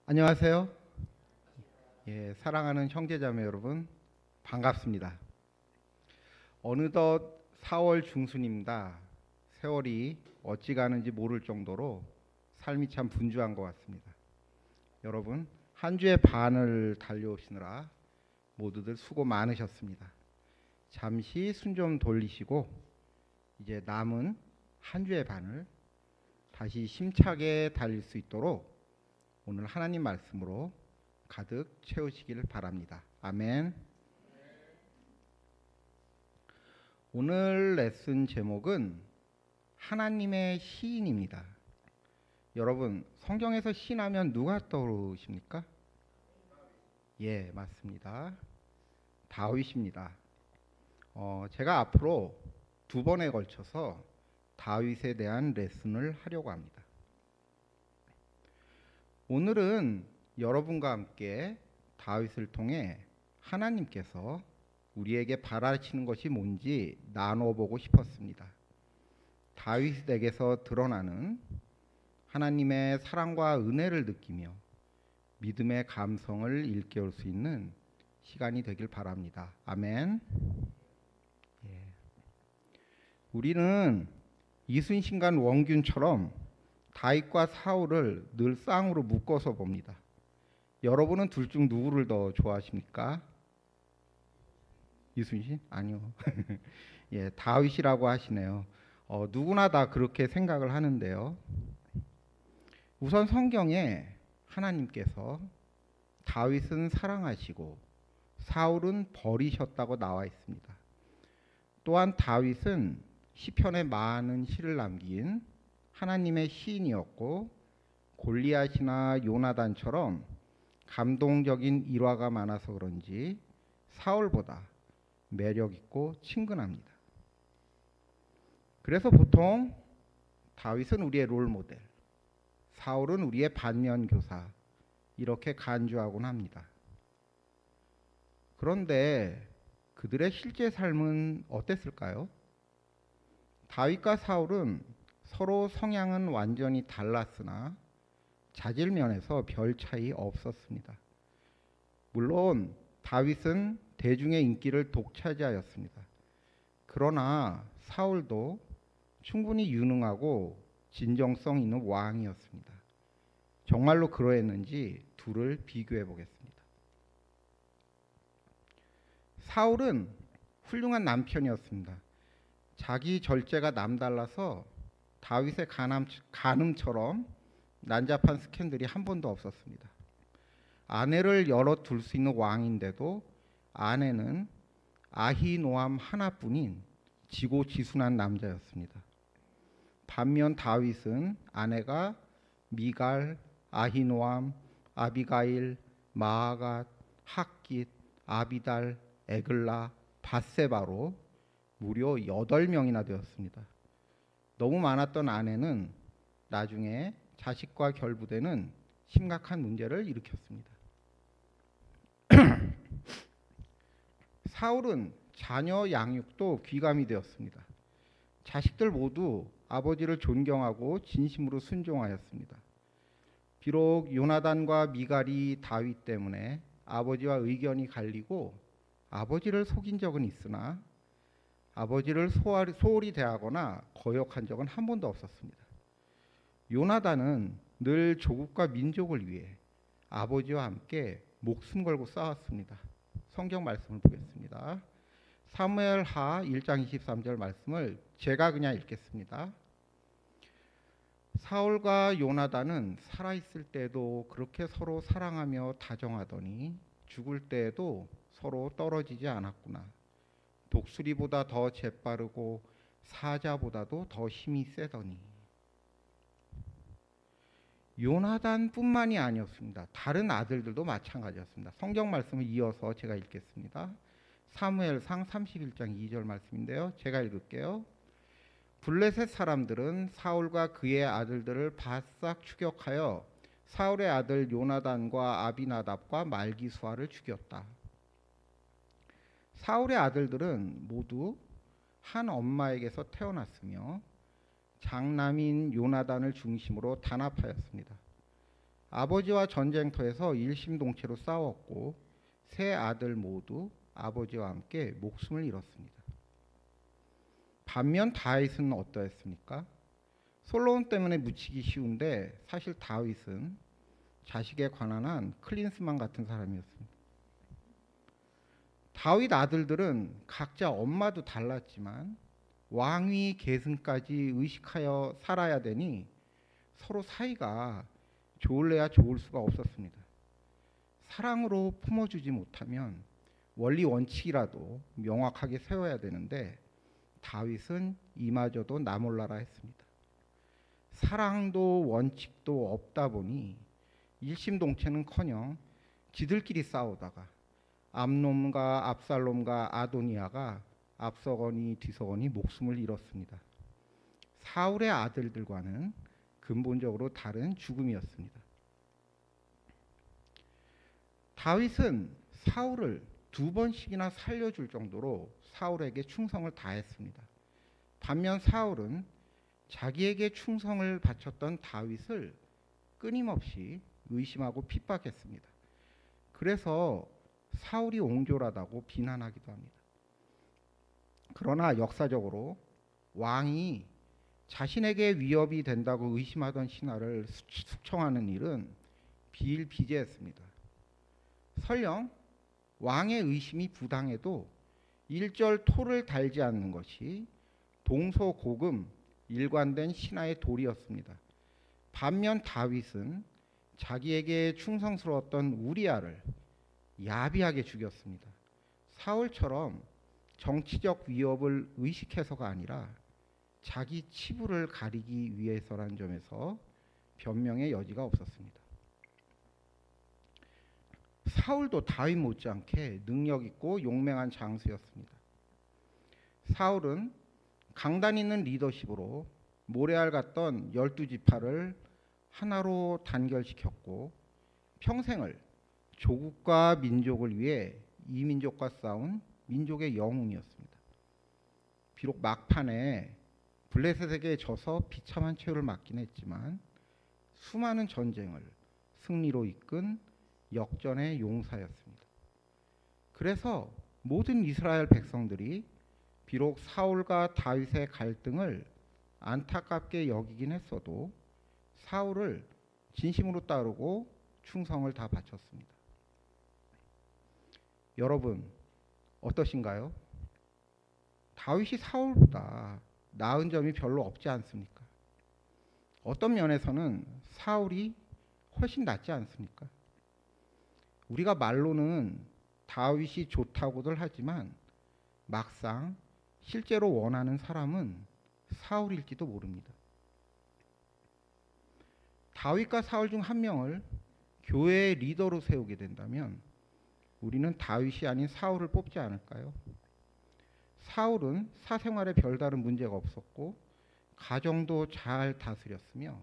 안녕하세요. 사랑하는 형제자매 여러분, 반갑습니다. 어느덧 4월 중순입니다. 세월이 어찌 가는지 모를 정도로 삶이 참 분주한 것 같습니다. 여러분, 한 주의 반을 달려오시느라 모두들 수고 많으셨습니다. 잠시 숨 좀 돌리시고 이제 남은 한 주의 반을 다시 힘차게 달릴 수 있도록 오늘 하나님 말씀으로 가득 채우시길 바랍니다. 아멘. 오늘 레슨 제목은 하나님의 시인입니다. 여러분, 성경에서 시인하면 누가 떠오르십니까? 예, 맞습니다. 다윗입니다. 제가 앞으로 2번에 걸쳐서 다윗에 대한 레슨을 하려고 합니다. 오늘은 여러분과 함께 다윗을 통해 하나님께서 우리에게 바라시는 것이 뭔지 나눠보고 싶었습니다. 다윗에게서 드러나는 하나님의 사랑과 은혜를 느끼며 믿음의 감성을 일깨울 수 있는 시간이 되길 바랍니다. 아멘. 우리는 이순신과 원균처럼 다윗과 사울을 늘 쌍으로 묶어서 봅니다. 여러분은 둘 중 누구를 더 좋아하십니까? 이순신? 아니요. 다윗이라고 하시네요. 누구나 다 그렇게 생각을 하는데요. 우선 성경에 하나님께서 다윗은 사랑하시고 사울은 버리셨다고 나와 있습니다. 또한 다윗은 시편에 많은 시를 남긴 하나님의 시인이었고 골리앗이나 요나단처럼 감동적인 일화가 많아서 그런지 사울보다 매력 있고 친근합니다. 그래서 보통 다윗은 우리의 롤모델, 사울은 우리의 반면교사 이렇게 간주하곤 합니다. 그런데 그들의 실제 삶은 어땠을까요? 다윗과 사울은 서로 성향은 완전히 달랐으나 자질 면에서 별 차이 없었습니다. 물론 다윗은 대중의 인기를 독차지하였습니다. 그러나 사울도 충분히 유능하고 진정성 있는 왕이었습니다. 정말로 그러했는지 둘을 비교해 보겠습니다. 사울은 훌륭한 남편이었습니다. 자기 절제가 남달라서 다윗의 간음처럼 난잡한 스캔들이 한 번도 없었습니다. 아내를 여러 둘 수 있는 왕인데도 아내는 아히노암 하나뿐인 지고지순한 남자였습니다. 반면 다윗은 아내가 미갈, 아히노암, 아비가일, 마아갓, 학깃, 아비달, 에글라, 밧세바로 무려 8명이나 되었습니다. 너무 많았던 아내는 나중에 자식과 결부되는 심각한 문제를 일으켰습니다. 사울은 자녀 양육도 귀감이 되었습니다. 자식들 모두 아버지를 존경하고 진심으로 순종하였습니다. 비록 요나단과 미갈이 다윗 때문에 아버지와 의견이 갈리고 아버지를 속인 적은 있으나 아버지를 소홀히 대하거나 거역한 적은 한 번도 없었습니다. 요나단은 늘 조국과 민족을 위해 아버지와 함께 목숨 걸고 싸웠습니다. 성경 말씀을 보겠습니다. 사무엘하 1장 23절 말씀을 제가 그냥 읽겠습니다. 사울과 요나단은 살아있을 때도 그렇게 서로 사랑하며 다정하더니 죽을 때에도 서로 떨어지지 않았구나. 독수리보다 더 재빠르고 사자보다도 더 힘이 세더니. 요나단뿐만이 아니었습니다. 다른 아들들도 마찬가지였습니다. 성경 말씀을 이어서 제가 읽겠습니다. 사무엘상 31장 2절 말씀인데요. 제가 읽을게요. 블레셋 사람들은 사울과 그의 아들들을 바싹 추격하여 사울의 아들 요나단과 아비나답과 말기수아를 죽였다. 사울의 아들들은 모두 한 엄마에게서 태어났으며 장남인 요나단을 중심으로 단합하였습니다. 아버지와 전쟁터에서 일심동체로 싸웠고 세 아들 모두 아버지와 함께 목숨을 잃었습니다. 반면 다윗은 어떠했습니까? 솔로몬 때문에 묻히기 쉬운데 사실 다윗은 자식에 관한 한 클린스만 같은 사람이었습니다. 다윗 아들들은 각자 엄마도 달랐지만 왕위 계승까지 의식하여 살아야 되니 서로 사이가 좋을래야 좋을 수가 없었습니다. 사랑으로 품어주지 못하면 원리 원칙이라도 명확하게 세워야 되는데 다윗은 이마저도 나 몰라라 했습니다. 사랑도 원칙도 없다 보니 일심동체는커녕 지들끼리 싸우다가 암놈과 압살롬과 아도니아가 앞서거니 뒤서거니 목숨을 잃었습니다. 사울의 아들들과는 근본적으로 다른 죽음이었습니다. 다윗은 사울을 2번씩이나 살려줄 정도로 사울에게 충성을 다했습니다. 반면 사울은 자기에게 충성을 바쳤던 다윗을 끊임없이 의심하고 핍박했습니다. 그래서 사울이 옹졸하다고 비난하기도 합니다. 그러나 역사적으로 왕이 자신에게 위협이 된다고 의심하던 신하를 숙청하는 일은 비일비재했습니다. 설령 왕의 의심이 부당해도 일절 토를 달지 않는 것이 동서고금 일관된 신하의 도리였습니다. 반면 다윗은 자기에게 충성스러웠던 우리아를 야비하게 죽였습니다. 사울처럼 정치적 위협을 의식해서가 아니라 자기 치부를 가리기 위해서라는 점에서 변명의 여지가 없었습니다. 사울도 다윗 못지않게 능력 있고 용맹한 장수였습니다. 사울은 강단 있는 리더십으로 모래알 같던 12지파를 하나로 단결시켰고 평생을 조국과 민족을 위해 이민족과 싸운 민족의 영웅이었습니다. 비록 막판에 블레셋에게 져서 비참한 최후를 맞긴 했지만 수많은 전쟁을 승리로 이끈 역전의 용사였습니다. 그래서 모든 이스라엘 백성들이 비록 사울과 다윗의 갈등을 안타깝게 여기긴 했어도 사울을 진심으로 따르고 충성을 다 바쳤습니다. 여러분 어떠신가요? 다윗이 사울보다 나은 점이 별로 없지 않습니까? 어떤 면에서는 사울이 훨씬 낫지 않습니까? 우리가 말로는 다윗이 좋다고들 하지만 막상 실제로 원하는 사람은 사울일지도 모릅니다. 다윗과 사울 중 한 명을 교회의 리더로 세우게 된다면 우리는 다윗이 아닌 사울을 뽑지 않을까요? 사울은 사생활에 별다른 문제가 없었고 가정도 잘 다스렸으며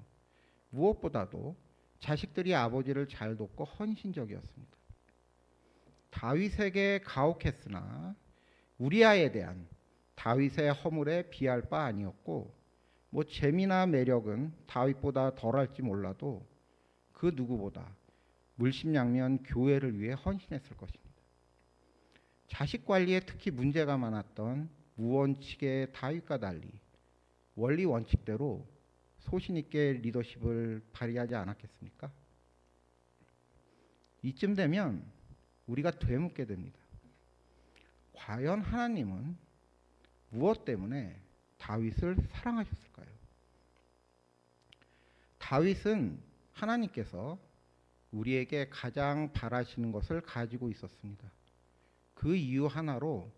무엇보다도 자식들이 아버지를 잘 돕고 헌신적이었습니다. 다윗에게 가혹했으나 우리아에 대한 다윗의 허물에 비할 바 아니었고 재미나 매력은 다윗보다 덜할지 몰라도 그 누구보다 물심양면 교회를 위해 헌신했을 것입니다. 자식 관리에 특히 문제가 많았던 무원칙의 다윗과 달리 원리 원칙대로 소신 있게 리더십을 발휘하지 않았겠습니까? 이쯤 되면 우리가 되묻게 됩니다. 과연 하나님은 무엇 때문에 다윗을 사랑하셨을까요? 다윗은 하나님께서 우리에게 가장 바라시는 것을 가지고 있었습니다. 그 이유 하나로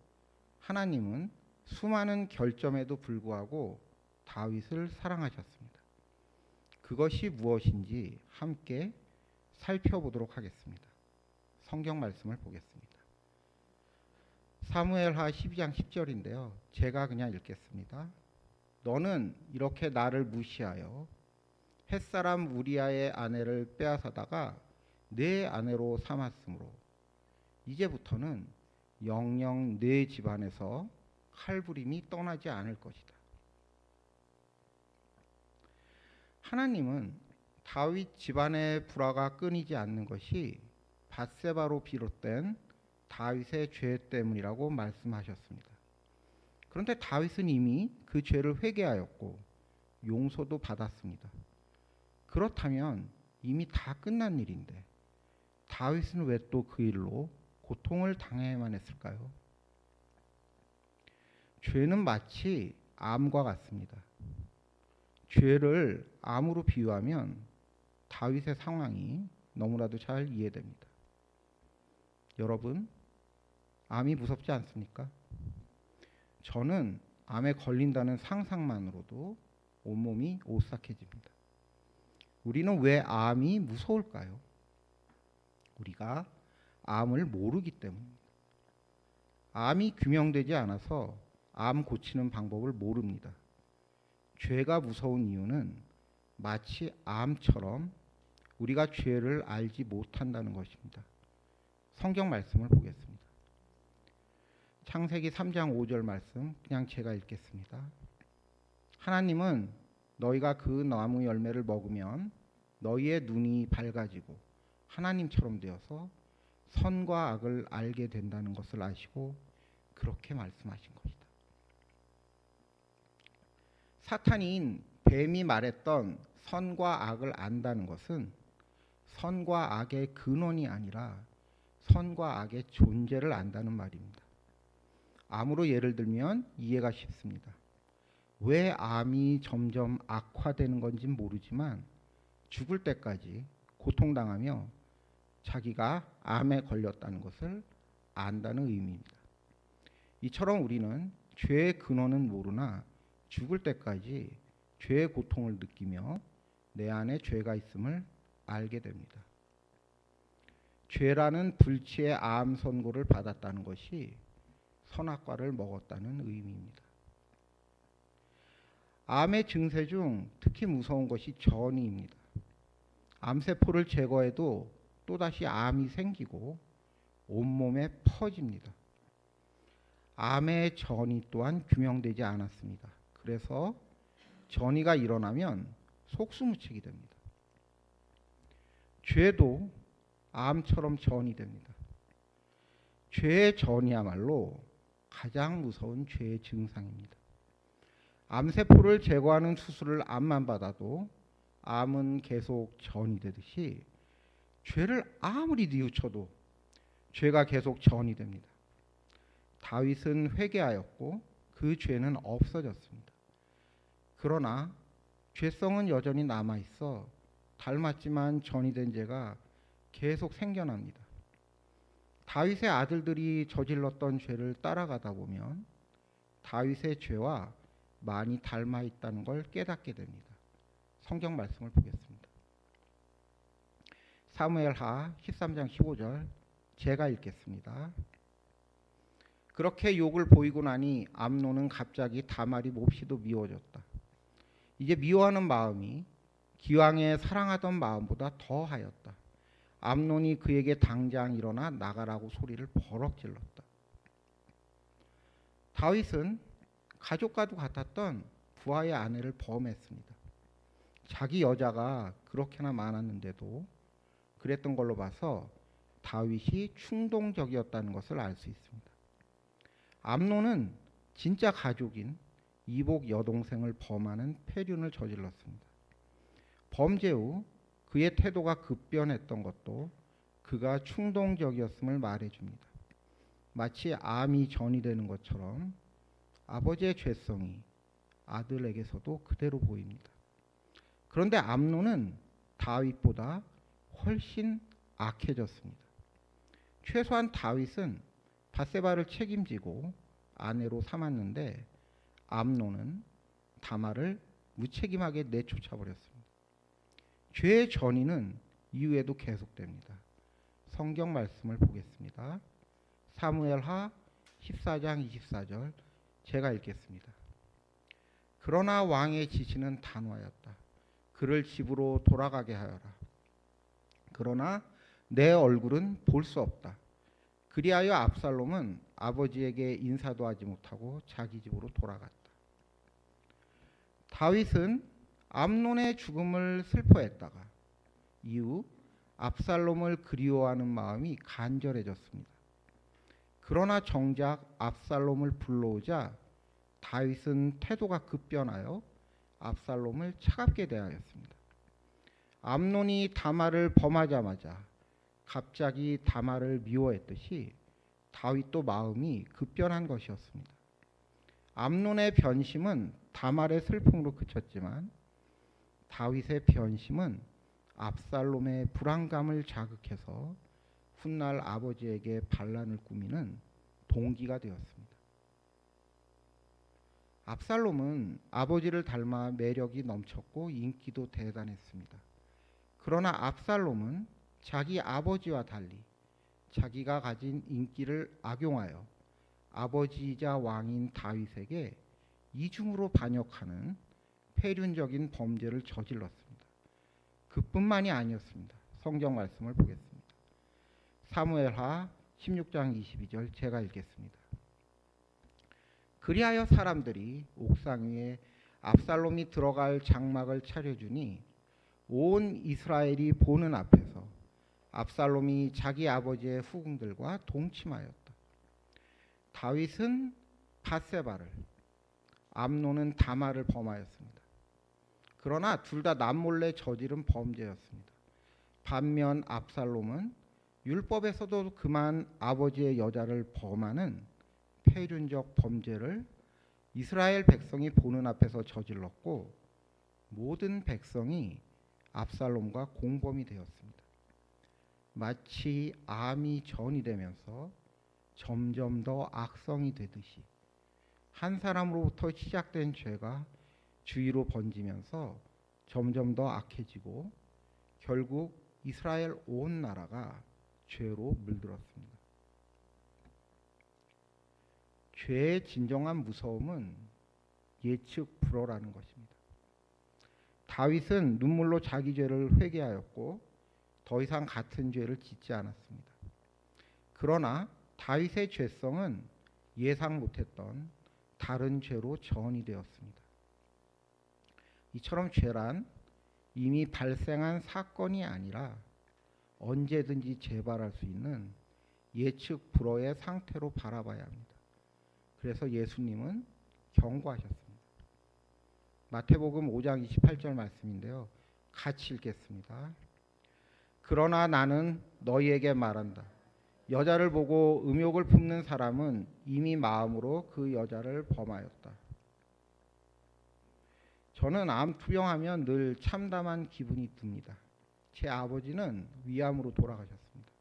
하나님은 수많은 결점에도 불구하고 다윗을 사랑하셨습니다. 그것이 무엇인지 함께 살펴보도록 하겠습니다. 성경 말씀을 보겠습니다. 사무엘하 12장 10절인데요. 제가 그냥 읽겠습니다. 너는 이렇게 나를 무시하여 햇사람 우리아의 아내를 빼앗아다가 내 아내로 삼았으므로 이제부터는 영영 내 집안에서 칼부림이 떠나지 않을 것이다. 하나님은 다윗 집안의 불화가 끊이지 않는 것이 밧세바로 비롯된 다윗의 죄 때문이라고 말씀하셨습니다. 그런데 다윗은 이미 그 죄를 회개하였고 용서도 받았습니다. 그렇다면 이미 다 끝난 일인데 다윗은 왜 또 그 일로 고통을 당해야만 했을까요? 죄는 마치 암과 같습니다. 죄를 암으로 비유하면 다윗의 상황이 너무나도 잘 이해됩니다. 여러분, 암이 무섭지 않습니까? 저는 암에 걸린다는 상상만으로도 온몸이 오싹해집니다. 우리는 왜 암이 무서울까요? 우리가 암을 모르기 때문입니다. 암이 규명되지 않아서 암 고치는 방법을 모릅니다. 죄가 무서운 이유는 마치 암처럼 우리가 죄를 알지 못한다는 것입니다. 성경 말씀을 보겠습니다. 창세기 3장 5절 말씀 그냥 제가 읽겠습니다. 하나님은 너희가 그 나무 열매를 먹으면 너희의 눈이 밝아지고 하나님처럼 되어서 선과 악을 알게 된다는 것을 아시고 그렇게 말씀하신 것이다. 사탄인 뱀이 말했던 선과 악을 안다는 것은 선과 악의 근원이 아니라 선과 악의 존재를 안다는 말입니다. 암으로 예를 들면 이해가 쉽습니다. 왜 암이 점점 악화되는 건지 모르지만 죽을 때까지 고통당하며 자기가 암에 걸렸다는 것을 안다는 의미입니다. 이처럼 우리는 죄의 근원은 모르나 죽을 때까지 죄의 고통을 느끼며 내 안에 죄가 있음을 알게 됩니다. 죄라는 불치의 암 선고를 받았다는 것이 선악과를 먹었다는 의미입니다. 암의 증세 중 특히 무서운 것이 전이입니다. 암세포를 제거해도 또다시 암이 생기고 온몸에 퍼집니다. 암의 전이 또한 규명되지 않았습니다. 그래서 전이가 일어나면 속수무책이 됩니다. 죄도 암처럼 전이 됩니다. 죄의 전이야말로 가장 무서운 죄의 증상입니다. 암세포를 제거하는 수술을 암만 받아도 암은 계속 전이 되듯이 죄를 아무리 뉘우쳐도 죄가 계속 전이 됩니다. 다윗은 회개하였고 그 죄는 없어졌습니다. 그러나 죄성은 여전히 남아있어 닮았지만 전이 된 죄가 계속 생겨납니다. 다윗의 아들들이 저질렀던 죄를 따라가다 보면 다윗의 죄와 많이 닮아 있다는 걸 깨닫게 됩니다. 성경 말씀을 보겠습니다. 사무엘하 13장 15절 제가 읽겠습니다. 그렇게 욕을 보이고 나니 암논은 갑자기 다말이 몹시도 미워졌다. 이제 미워하는 마음이 기왕에 사랑하던 마음보다 더하였다. 암논이 그에게 당장 일어나 나가라고 소리를 버럭 질렀다. 다윗은 가족과도 같았던 부하의 아내를 범했습니다. 자기 여자가 그렇게나 많았는데도 그랬던 걸로 봐서 다윗이 충동적이었다는 것을 알 수 있습니다. 암논은 진짜 가족인 이복 여동생을 범하는 폐륜을 저질렀습니다. 범죄 후 그의 태도가 급변했던 것도 그가 충동적이었음을 말해줍니다. 마치 암이 전이 되는 것처럼 아버지의 죄성이 아들에게서도 그대로 보입니다. 그런데 암논은 다윗보다 훨씬 악해졌습니다. 최소한 다윗은 밧세바를 책임지고 아내로 삼았는데 암논은 다말을 무책임하게 내쫓아버렸습니다. 죄의 전이는 이후에도 계속됩니다. 성경 말씀을 보겠습니다. 사무엘하 14장 24절 제가 읽겠습니다. 그러나 왕의 지시는 단호하였다. 그를 집으로 돌아가게 하여라. 그러나 내 얼굴은 볼 수 없다. 그리하여 압살롬은 아버지에게 인사도 하지 못하고 자기 집으로 돌아갔다. 다윗은 암논의 죽음을 슬퍼했다가 이후 압살롬을 그리워하는 마음이 간절해졌습니다. 그러나 정작 압살롬을 불러오자 다윗은 태도가 급변하여 압살롬을 차갑게 대하였습니다. 암논이 다말을 범하자마자 갑자기 다말을 미워했듯이 다윗도 마음이 급변한 것이었습니다. 암논의 변심은 다말의 슬픔으로 그쳤지만 다윗의 변심은 압살롬의 불안감을 자극해서 훗날 아버지에게 반란을 꾸미는 동기가 되었습니다. 압살롬은 아버지를 닮아 매력이 넘쳤고 인기도 대단했습니다. 그러나 압살롬은 자기 아버지와 달리 자기가 가진 인기를 악용하여 아버지이자 왕인 다윗에게 이중으로 반역하는 폐륜적인 범죄를 저질렀습니다. 그뿐만이 아니었습니다. 성경 말씀을 보겠습니다. 사무엘하 16장 22절 제가 읽겠습니다. 그리하여 사람들이 옥상 위에 압살롬이 들어갈 장막을 차려주니 온 이스라엘이 보는 앞에서 압살롬이 자기 아버지의 후궁들과 동침하였다. 다윗은 밧세바를, 암논은 다말을 범하였습니다. 그러나 둘 다 남몰래 저지른 범죄였습니다. 반면 압살롬은 율법에서도 그만 아버지의 여자를 범하는 폐륜적 범죄를 이스라엘 백성이 보는 앞에서 저질렀고 모든 백성이 압살롬과 공범이 되었습니다. 마치 암이 전이 되면서 점점 더 악성이 되듯이 한 사람으로부터 시작된 죄가 주위로 번지면서 점점 더 악해지고 결국 이스라엘 온 나라가 죄로 물들었습니다. 죄의 진정한 무서움은 예측 불허라는 것입니다. 다윗은 눈물로 자기 죄를 회개하였고 더 이상 같은 죄를 짓지 않았습니다. 그러나 다윗의 죄성은 예상 못했던 다른 죄로 전이 되었습니다. 이처럼 죄란 이미 발생한 사건이 아니라 언제든지 재발할 수 있는 예측 불허의 상태로 바라봐야 합니다. 그래서 예수님은 경고하셨습니다. 마태복음 5장 28절 말씀인데요. 같이 읽겠습니다. 그러나 나는 너희에게 말한다. 여자를 보고 음욕을 품는 사람은 이미 마음으로 그 여자를 범하였다. 저는 암 투병하면 늘 참담한 기분이 듭니다. 제 아버지는 위암으로 돌아가셨습니다.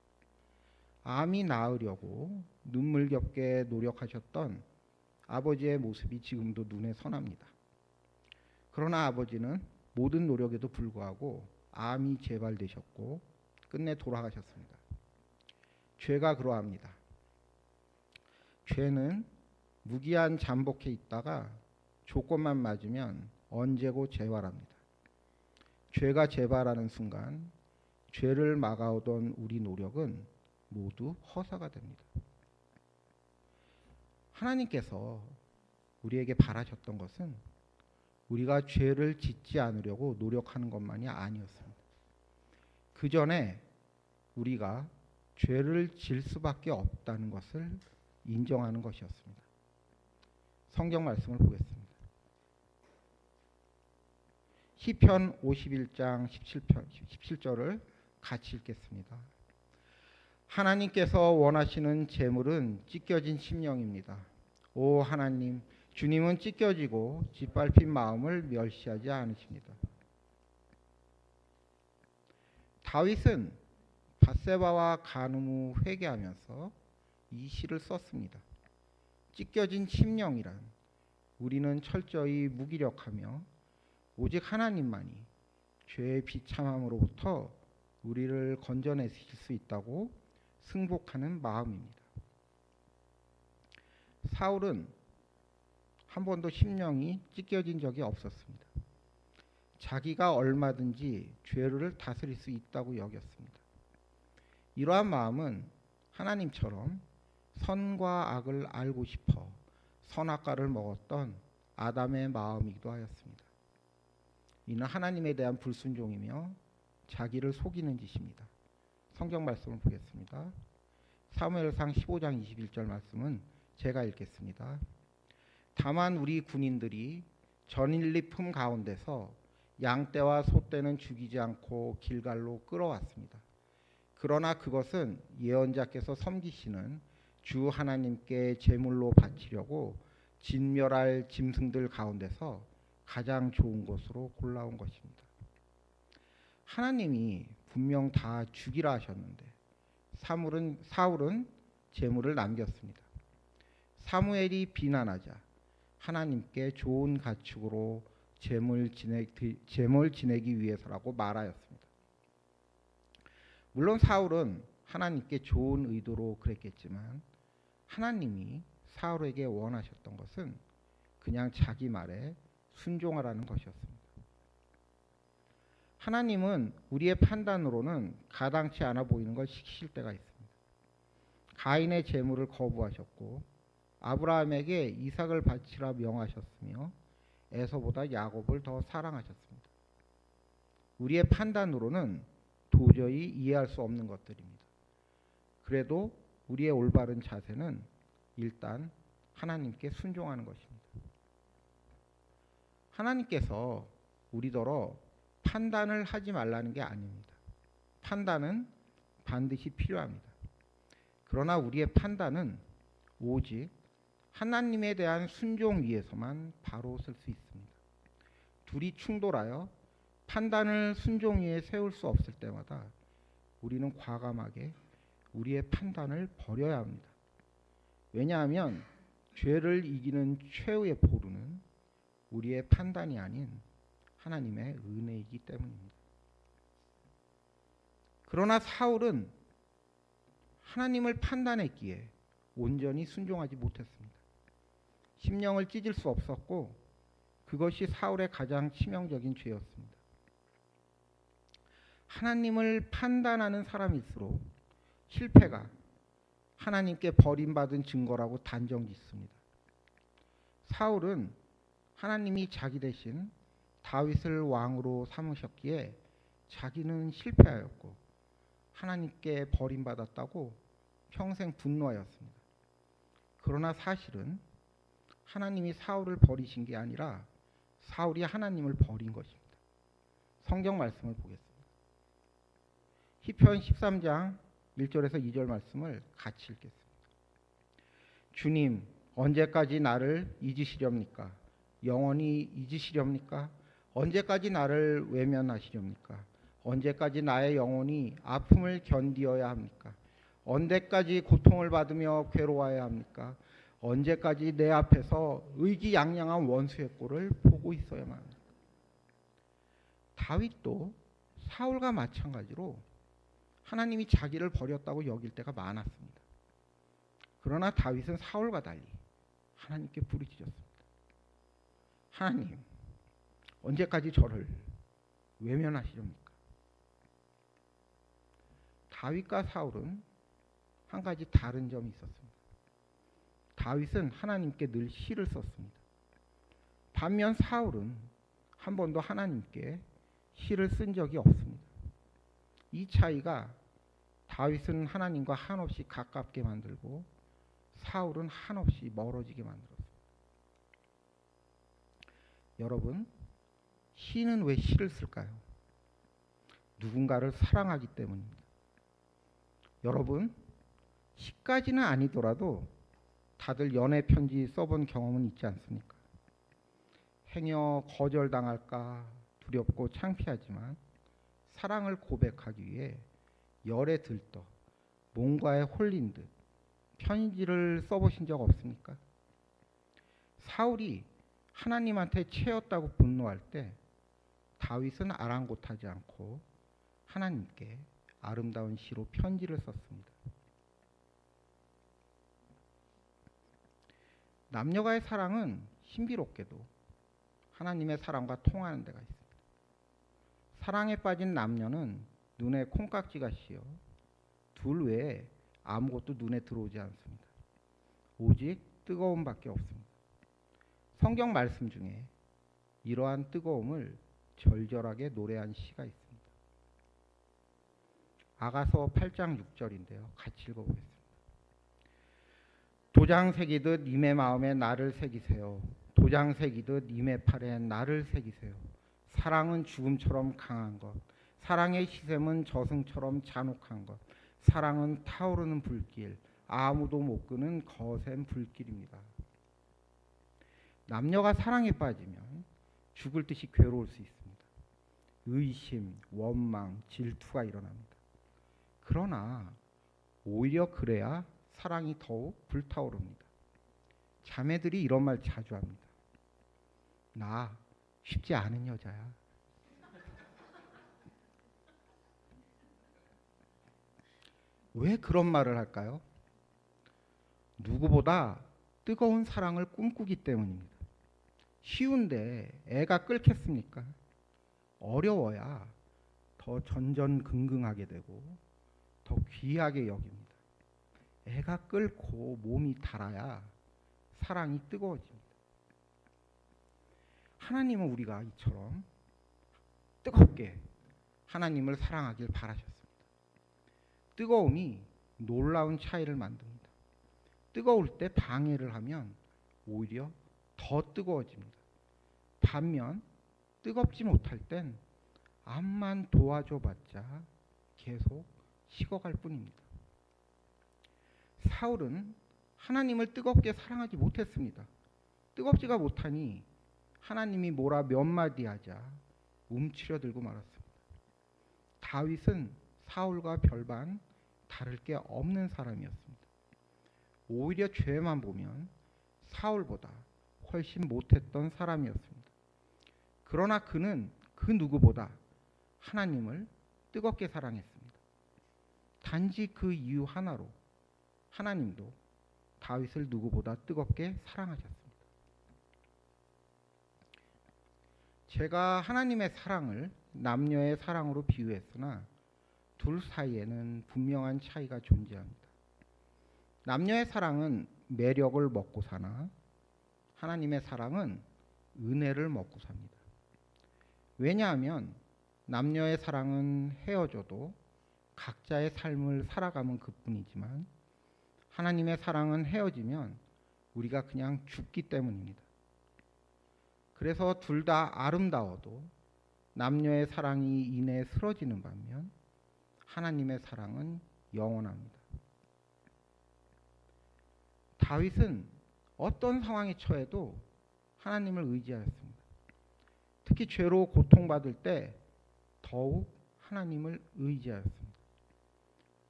암이 나으려고 눈물겹게 노력하셨던 아버지의 모습이 지금도 눈에 선합니다. 그러나 아버지는 모든 노력에도 불구하고 암이 재발되셨고 끝내 돌아가셨습니다. 죄가 그러합니다. 죄는 무기한 잠복해 있다가 조건만 맞으면 언제고 재발합니다. 죄가 재발하는 순간 죄를 막아오던 우리 노력은 모두 허사가 됩니다. 하나님께서 우리에게 바라셨던 것은 우리가 죄를 짓지 않으려고 노력하는 것만이 아니었습니다. 그 전에 우리가 죄를 질 수밖에 없다는 것을 인정하는 것이었습니다. 성경 말씀을 보겠습니다. 시편 51장 17절을 같이 읽겠습니다. 하나님께서 원하시는 재물은 찢겨진 심령입니다. 오 하나님, 주님은 찢겨지고 짓밟힌 마음을 멸시하지 않으십니다. 다윗은 밧세바와 간음 후 회개하면서 이 시를 썼습니다. 찢겨진 심령이란 우리는 철저히 무기력하며 오직 하나님만이 죄의 비참함으로부터 우리를 건져내실 수 있다고 승복하는 마음입니다. 사울은 한 번도 심령이 찢겨진 적이 없었습니다. 자기가 얼마든지 죄를 다스릴 수 있다고 여겼습니다. 이러한 마음은 하나님처럼 선과 악을 알고 싶어 선악과를 먹었던 아담의 마음이기도 하였습니다. 이는 하나님에 대한 불순종이며 자기를 속이는 짓입니다. 성경 말씀을 보겠습니다. 사무엘상 15장 21절 말씀은 제가 읽겠습니다. 다만 우리 군인들이 전일리품 가운데서 양떼와 소떼는 죽이지 않고 길갈로 끌어왔습니다. 그러나 그것은 예언자께서 섬기시는 주 하나님께 제물로 바치려고 진멸할 짐승들 가운데서 가장 좋은 것으로 골라온 것입니다. 하나님이 분명 다 죽이라 하셨는데 사울은 제물을 남겼습니다. 사무엘이 비난하자 하나님께 좋은 가축으로 제물 지내기 위해서라고 말하였습니다. 물론 사울은 하나님께 좋은 의도로 그랬겠지만 하나님이 사울에게 원하셨던 것은 그냥 자기 말에 순종하라는 것이었습니다. 하나님은 우리의 판단으로는 가당치 않아 보이는 걸 시키실 때가 있습니다. 가인의 제물을 거부하셨고 아브라함에게 이삭을 바치라 명하셨으며 에서보다 야곱을 더 사랑하셨습니다. 우리의 판단으로는 도저히 이해할 수 없는 것들입니다. 그래도 우리의 올바른 자세는 일단 하나님께 순종하는 것입니다. 하나님께서 우리더러 판단을 하지 말라는 게 아닙니다. 판단은 반드시 필요합니다. 그러나 우리의 판단은 오직 하나님에 대한 순종 위에서만 바로 설 수 있습니다. 둘이 충돌하여 판단을 순종 위에 세울 수 없을 때마다 우리는 과감하게 우리의 판단을 버려야 합니다. 왜냐하면 죄를 이기는 최후의 보루는 우리의 판단이 아닌 하나님의 은혜이기 때문입니다. 그러나 사울은 하나님을 판단했기에 온전히 순종하지 못했습니다. 심령을 찢을 수 없었고 그것이 사울의 가장 치명적인 죄였습니다. 하나님을 판단하는 사람일수록 실패가 하나님께 버림받은 증거라고 단정짓습니다. 사울은 하나님이 자기 대신 다윗을 왕으로 삼으셨기에 자기는 실패하였고 하나님께 버림받았다고 평생 분노하였습니다. 그러나 사실은 하나님이 사울을 버리신 게 아니라 사울이 하나님을 버린 것입니다. 성경 말씀을 보겠습니다. 시편 13장 1절에서 2절 말씀을 같이 읽겠습니다. 주님, 언제까지 나를 잊으시렵니까? 영원히 잊으시렵니까? 언제까지 나를 외면하시렵니까? 언제까지 나의 영혼이 아픔을 견디어야 합니까? 언제까지 고통을 받으며 괴로워야 합니까? 언제까지 내 앞에서 의기양양한 원수의 꼴을 보고 있어야만 합니까? 다윗도 사울과 마찬가지로 하나님이 자기를 버렸다고 여길 때가 많았습니다. 그러나 다윗은 사울과 달리 하나님께 부르짖었습니다. 하나님, 언제까지 저를 외면하시렵니까? 다윗과 사울은 한 가지 다른 점이 있었습니다. 다윗은 하나님께 늘 시를 썼습니다. 반면 사울은 한 번도 하나님께 시를 쓴 적이 없습니다. 이 차이가 다윗은 하나님과 한없이 가깝게 만들고 사울은 한없이 멀어지게 만들었습니다. 여러분, 시는 왜 시를 쓸까요? 누군가를 사랑하기 때문입니다. 여러분, 시까지는 아니더라도 다들 연애 편지 써본 경험은 있지 않습니까? 행여 거절당할까 두렵고 창피하지만 사랑을 고백하기 위해 열에 들떠 뭔가에 홀린 듯 편지를 써보신 적 없습니까? 사울이 하나님한테 채였다고 분노할 때 다윗은 아랑곳하지 않고 하나님께 아름다운 시로 편지를 썼습니다. 남녀가의 사랑은 신비롭게도 하나님의 사랑과 통하는 데가 있습니다. 사랑에 빠진 남녀는 눈에 콩깍지가 씌어 둘 외에 아무것도 눈에 들어오지 않습니다. 오직 뜨거움밖에 없습니다. 성경 말씀 중에 이러한 뜨거움을 절절하게 노래한 시가 있습니다. 아가서 8장 6절인데요. 같이 읽어보겠습니다. 도장 새기듯 님의 마음에 나를 새기세요. 도장 새기듯 님의 팔에 나를 새기세요. 사랑은 죽음처럼 강한 것, 사랑의 시샘은 저승처럼 잔혹한 것, 사랑은 타오르는 불길, 아무도 못 끄는 거센 불길입니다. 남녀가 사랑에 빠지면 죽을 듯이 괴로울 수 있습니다. 의심, 원망, 질투가 일어납니다. 그러나 오히려 그래야 사랑이 더욱 불타오릅니다. 자매들이 이런 말 자주 합니다. 나 쉽지 않은 여자야. 왜 그런 말을 할까요? 누구보다 뜨거운 사랑을 꿈꾸기 때문입니다. 쉬운데 애가 끓겠습니까? 어려워야 더 전전긍긍하게 되고 더 귀하게 여깁니다. 애가 끓고 몸이 달아야 사랑이 뜨거워집니다. 하나님은 우리가 이처럼 뜨겁게 하나님을 사랑하길 바라셨습니다. 뜨거움이 놀라운 차이를 만듭니다. 뜨거울 때 방해를 하면 오히려 더 뜨거워집니다. 반면 뜨겁지 못할 땐 암만 도와줘봤자 계속 식어갈 뿐입니다. 사울은 하나님을 뜨겁게 사랑하지 못했습니다. 뜨겁지가 못하니 하나님이 뭐라 몇 마디 하자 움츠려들고 말았습니다. 다윗은 사울과 별반 다를 게 없는 사람이었습니다. 오히려 죄만 보면 사울보다 훨씬 못했던 사람이었습니다. 그러나 그는 그 누구보다 하나님을 뜨겁게 사랑했습니다. 단지 그 이유 하나로 하나님도 다윗을 누구보다 뜨겁게 사랑하셨습니다. 제가 하나님의 사랑을 남녀의 사랑으로 비유했으나 둘 사이에는 분명한 차이가 존재합니다. 남녀의 사랑은 매력을 먹고 사나 하나님의 사랑은 은혜를 먹고 삽니다. 왜냐하면 남녀의 사랑은 헤어져도 각자의 삶을 살아가면 그뿐이지만 하나님의 사랑은 헤어지면 우리가 그냥 죽기 때문입니다. 그래서 둘 다 아름다워도 남녀의 사랑이 인해 쓰러지는 반면 하나님의 사랑은 영원합니다. 다윗은 어떤 상황에 처해도 하나님을 의지하였습니다. 특히 죄로 고통받을 때 더욱 하나님을 의지하였습니다.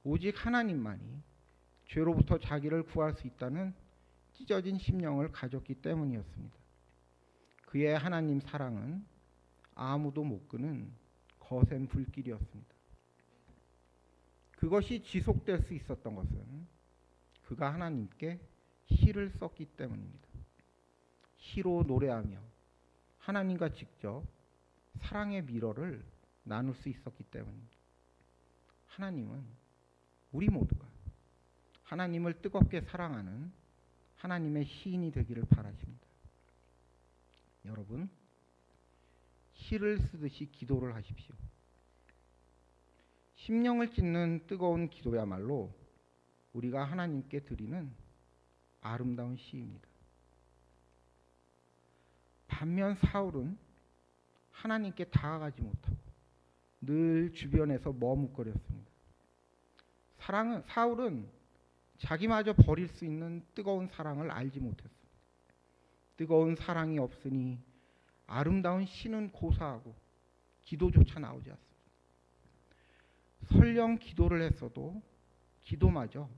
오직 하나님만이 죄로부터 자기를 구할 수 있다는 찢어진 심령을 가졌기 때문이었습니다. 그의 하나님 사랑은 아무도 못 끄는 거센 불길이었습니다. 그것이 지속될 수 있었던 것은 그가 하나님께 시를 썼기 때문입니다. 시로 노래하며 하나님과 직접 사랑의 미러를 나눌 수 있었기 때문입니다. 하나님은 우리 모두가 하나님을 뜨겁게 사랑하는 하나님의 시인이 되기를 바라십니다. 여러분, 시를 쓰듯이 기도를 하십시오. 심령을 찢는 뜨거운 기도야말로 우리가 하나님께 드리는 아름다운 시입니다. 반면 사울은 하나님께 다가가지 못하고 늘 주변에서 머뭇거렸습니다. 사울은 자기마저 버릴 수 있는 뜨거운 사랑을 알지 못했습니다. 뜨거운 사랑이 없으니 아름다운 시는 고사하고 기도조차 나오지 않습니다. 설령 기도를 했어도 기도마저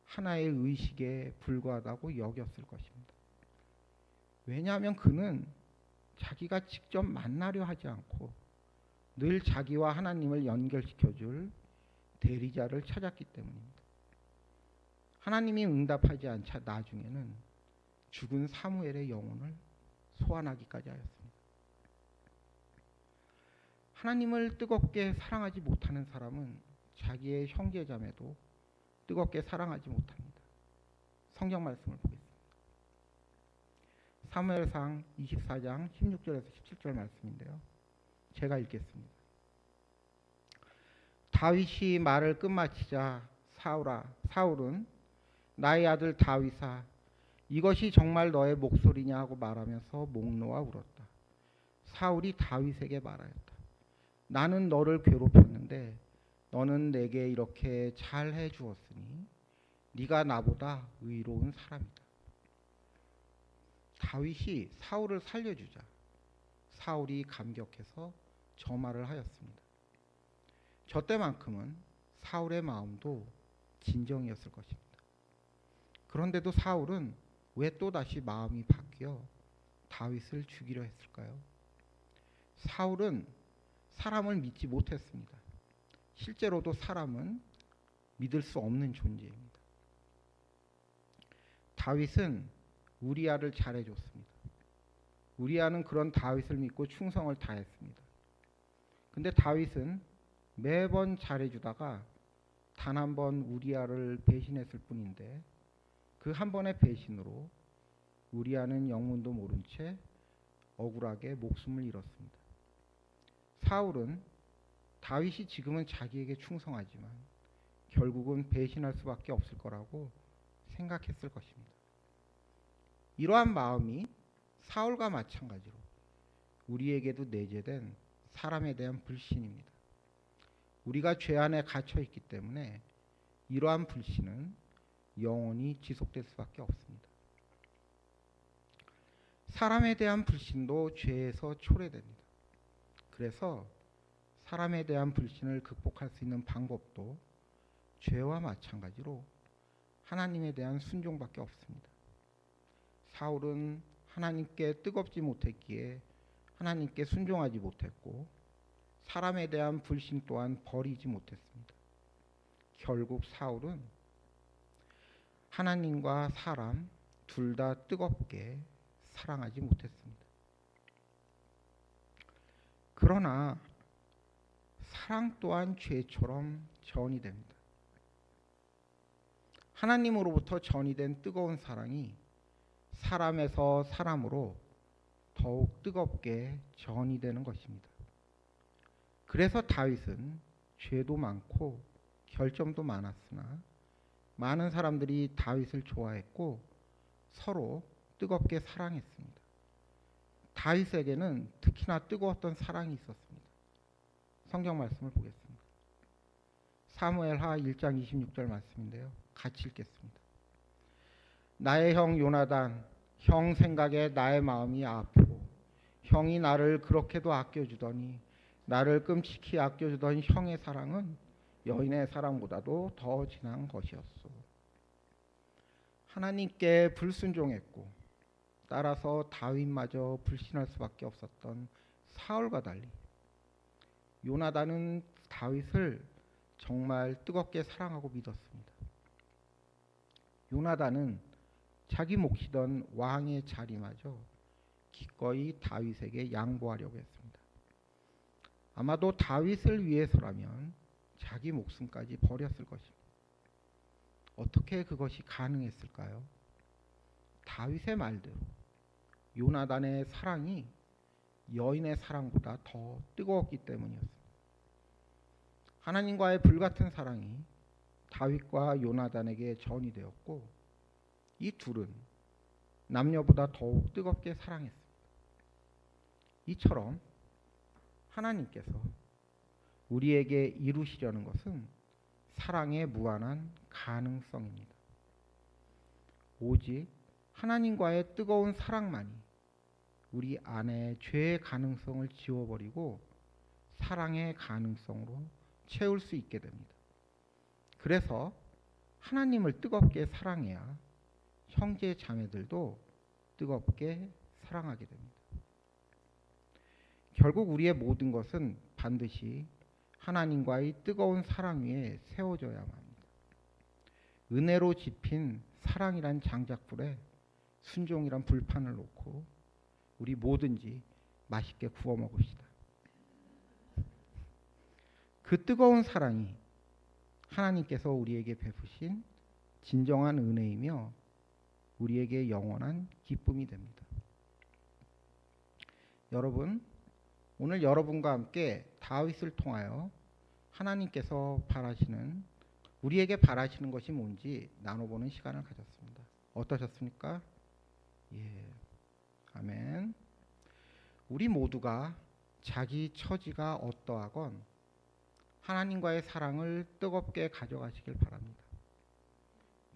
하나의 의식에 불과하다고 여겼을 것입니다. 왜냐하면 그는 자기가 직접 만나려 하지 않고 늘 자기와 하나님을 연결시켜줄 대리자를 찾았기 때문입니다. 하나님이 응답하지 않자 나중에는 죽은 사무엘의 영혼을 소환하기까지 하였습니다. 하나님을 뜨겁게 사랑하지 못하는 사람은 자기의 형제자매도 뜨겁게 사랑하지 못합니다. 성경 말씀을 보겠습니다. 사무엘상 24장 16절에서 17절 말씀인데요. 제가 읽겠습니다. 다윗이 말을 끝마치자 사울은 나의 아들 다윗아, 이것이 정말 너의 목소리냐 하고 말하면서 목 놓아 울었다. 사울이 다윗에게 말하였다. 나는 너를 괴롭혔는데 너는 내게 이렇게 잘 해주었으니 네가 나보다 의로운 사람이다. 다윗이 사울을 살려주자 사울이 감격해서 저 말을 하였습니다. 저 때만큼은 사울의 마음도 진정이었을 것입니다. 그런데도 사울은 왜 또다시 마음이 바뀌어 다윗을 죽이려 했을까요? 사울은 사람을 믿지 못했습니다. 실제로도 사람은 믿을 수 없는 존재입니다. 다윗은 우리아를 잘해줬습니다. 우리아는 그런 다윗을 믿고 충성을 다했습니다. 근데 다윗은 매번 잘해주다가 단 한 번 우리아를 배신했을 뿐인데 그 한 번의 배신으로 우리아는 영문도 모른 채 억울하게 목숨을 잃었습니다. 사울은 다윗이 지금은 자기에게 충성하지만 결국은 배신할 수밖에 없을 거라고 생각했을 것입니다. 이러한 마음이 사울과 마찬가지로 우리에게도 내재된 사람에 대한 불신입니다. 우리가 죄 안에 갇혀 있기 때문에 이러한 불신은 영원히 지속될 수밖에 없습니다. 사람에 대한 불신도 죄에서 초래됩니다. 그래서 사람에 대한 불신을 극복할 수 있는 방법도 죄와 마찬가지로 하나님에 대한 순종밖에 없습니다. 사울은 하나님께 뜨겁지 못했기에 하나님께 순종하지 못했고 사람에 대한 불신 또한 버리지 못했습니다. 결국 사울은 하나님과 사람 둘 다 뜨겁게 사랑하지 못했습니다. 그러나 사랑 또한 죄처럼 전이 됩니다. 하나님으로부터 전이 된 뜨거운 사랑이 사람에서 사람으로 더욱 뜨겁게 전이 되는 것입니다. 그래서 다윗은 죄도 많고 결점도 많았으나 많은 사람들이 다윗을 좋아했고 서로 뜨겁게 사랑했습니다. 다윗에게는 특히나 뜨거웠던 사랑이 있었습니다. 성경 말씀을 보겠습니다. 사무엘하 1장 26절 말씀인데요. 같이 읽겠습니다. 나의 형 요나단, 형 생각에 나의 마음이 아프고 형이 나를 그렇게도 아껴주더니 나를 끔찍히 아껴주던 형의 사랑은 여인의 사랑보다도 더 진한 것이었소. 하나님께 불순종했고 따라서 다윗마저 불신할 수밖에 없었던 사울과 달리 요나단은 다윗을 정말 뜨겁게 사랑하고 믿었습니다. 요나단은 자기 몫이던 왕의 자리마저 기꺼이 다윗에게 양보하려고 했습니다. 아마도 다윗을 위해서라면 자기 목숨까지 버렸을 것입니다. 어떻게 그것이 가능했을까요? 다윗의 말대로 요나단의 사랑이 여인의 사랑보다 더 뜨거웠기 때문이었습니다. 하나님과의 불같은 사랑이 다윗과 요나단에게 전이 되었고 이 둘은 남녀보다 더욱 뜨겁게 사랑했습니다. 이처럼 하나님께서 우리에게 이루시려는 것은 사랑의 무한한 가능성입니다. 오직 하나님과의 뜨거운 사랑만이 우리 안에 죄의 가능성을 지워버리고 사랑의 가능성으로 채울 수 있게 됩니다. 그래서 하나님을 뜨겁게 사랑해야 형제 자매들도 뜨겁게 사랑하게 됩니다. 결국 우리의 모든 것은 반드시 하나님과의 뜨거운 사랑 위에 세워져야만 합니다. 은혜로 집힌 사랑이란 장작불에 순종이란 불판을 놓고 우리 뭐든지 맛있게 구워 먹읍시다. 그 뜨거운 사랑이 하나님께서 우리에게 베푸신 진정한 은혜이며 우리에게 영원한 기쁨이 됩니다. 여러분, 오늘 여러분과 함께 다윗을 통하여 하나님께서 바라시는, 우리에게 바라시는 것이 뭔지 나눠보는 시간을 가졌습니다. 어떠셨습니까? 예, 아멘. 우리 모두가 자기 처지가 어떠하건 하나님과의 사랑을 뜨겁게 가져가시길 바랍니다.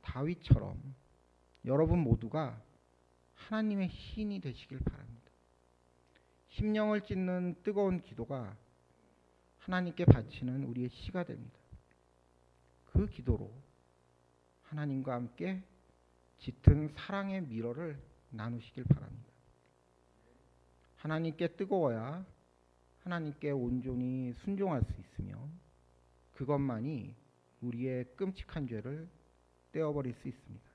다윗처럼 여러분 모두가 하나님의 시인이 되시길 바랍니다. 심령을 찢는 뜨거운 기도가 하나님께 바치는 우리의 시가 됩니다. 그 기도로 하나님과 함께 짙은 사랑의 미러를 나누시길 바랍니다. 하나님께 뜨거워야 하나님께 온전히 순종할 수 있으며 그것만이 우리의 끔찍한 죄를 떼어버릴 수 있습니다.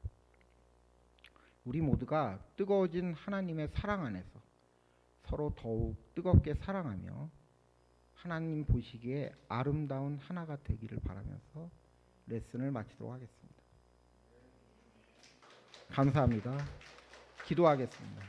우리 모두가 뜨거워진 하나님의 사랑 안에서 서로 더욱 뜨겁게 사랑하며 하나님 보시기에 아름다운 하나가 되기를 바라면서 레슨을 마치도록 하겠습니다. 감사합니다. 기도하겠습니다.